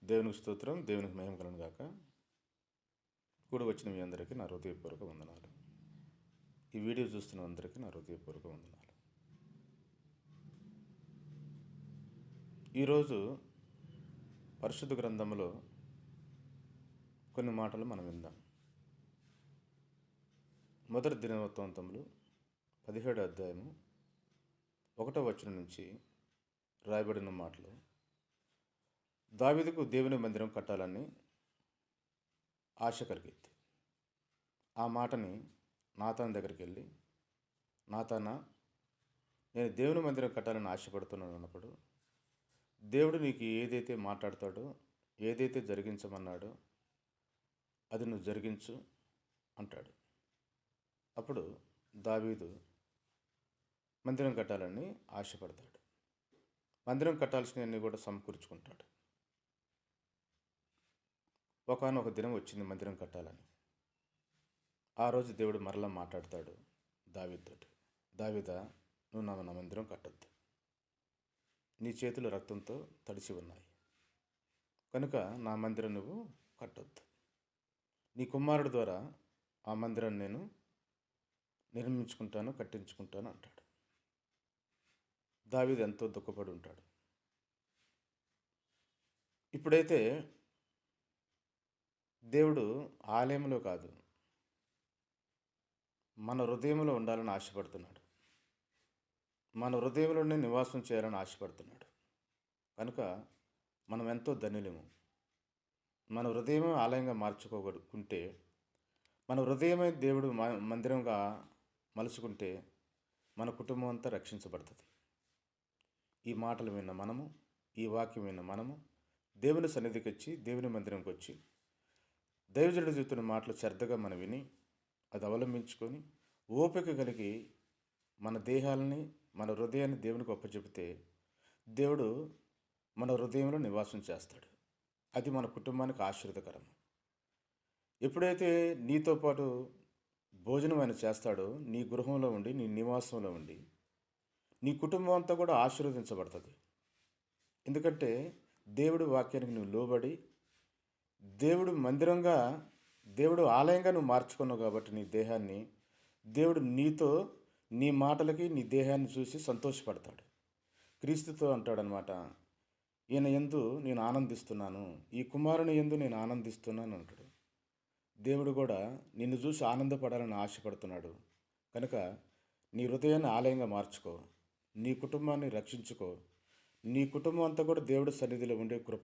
దేవునికి స్తోత్రం, దేవునికి మహిమ కలుగును గాక. కూడి వచ్చిన మీ అందరికీ నా హృదయపూర్వక వందనాలు. ఈ వీడియో చూస్తున్న అందరికీ నా హృదయపూర్వక వందనాలు. ఈరోజు పరిశుద్ధ గ్రంథంలో కొన్ని మాటలు మనం విందాం. మొదటి దినవృత్తాంతములు 17వ అధ్యాయము 1వ వచనం నుంచి రాయబడిన మాటలు. దావీదుకు దేవుని మందిరం కట్టాలని ఆశ కలిగింది. ఆ మాటని నాతాను దగ్గరికి వెళ్ళి, నాతానా, నేను దేవుని మందిరం కట్టాలని ఆశపడుతున్నాను అన్నప్పుడు, దేవుడు నీకు ఏదైతే మాట్లాడతాడో, ఏదైతే జరిగించమన్నాడో అది నువ్వు జరిగించు అంటాడు. అప్పుడు దావీదు మందిరం కట్టాలని ఆశపడతాడు. మందిరం కట్టాల్సినవన్నీ కూడా సమకూర్చుకుంటాడు. ఒకానొక దినం వచ్చింది మందిరం కట్టాలని. ఆ రోజు దేవుడు మరలా మాట్లాడతాడు దావీదుతోటి. దావీదా, నువ్వు నా మందిరం కట్టొద్దు. నీ చేతులు రక్తంతో తడిసి ఉన్నాయి కనుక నా మందిరం నువ్వు కట్టొద్దు. నీ కుమారుడు ద్వారా ఆ మందిరాన్ని నేను నిర్మించుకుంటాను, కట్టించుకుంటాను అంటాడు. దావీదు ఎంతో దుఃఖపడి ఉంటాడు. ఇప్పుడైతే దేవుడు ఆలయంలో కాదు, మన హృదయంలో ఉండాలని ఆశపడుతున్నాడు. మన హృదయంలోనే నివాసం చేయాలని ఆశపడుతున్నాడు. కనుక మనం ఎంతో ధన్యులము. మన హృదయమే ఆలయంగా మార్చుకోకుంటే, మన హృదయమే దేవుడు మందిరంగా మలుచుకుంటే మన కుటుంబం అంతా రక్షించబడుతుంది. ఈ మాటలు విన్న మనము, ఈ వాక్యం విన్న మనము దేవుని సన్నిధికి వచ్చి, దేవుని మందిరంకి వచ్చి, దైవజనుడు చెబుతున్న మాటలు శ్రద్ధగా మనం విని అది అవలంబించుకొని ఓపిక కలిగి మన దేహాలని, మన హృదయాన్ని దేవునికి అప్పచెబితే దేవుడు మన హృదయంలో నివాసం చేస్తాడు. అది మన కుటుంబానికి ఆశీర్వదకరం. ఎప్పుడైతే నీతో పాటు భోజనం ఆయన చేస్తాడో, నీ గృహంలో ఉండి, నీ నివాసంలో ఉండి, నీ కుటుంబం అంతా కూడా ఆశీర్వదించబడుతుంది. ఎందుకంటే దేవుడి వాక్యానికి నువ్వు లోబడి, దేవుడు మందిరంగా, దేవుడు ఆలయంగా నువ్వు మార్చుకున్నావు కాబట్టి నీ దేహాన్ని, దేవుడు నీతో, నీ మాటలకి నీ దేహాన్ని చూసి సంతోషపడతాడు. క్రీస్తుతో అంటాడనమాట, ఈయన యందు నేను ఆనందిస్తున్నాను, ఈ కుమారుని యందు నేను ఆనందిస్తున్నాను అంటాడు. దేవుడు కూడా నిన్ను చూసి ఆనందపడాలని ఆశపడుతున్నాడు. కనుక నీ హృదయాన్ని ఆలయంగా మార్చుకో, నీ కుటుంబాన్ని రక్షించుకో, నీ కుటుంబం అంతా కూడా దేవుడి సన్నిధిలో ఉండే కృప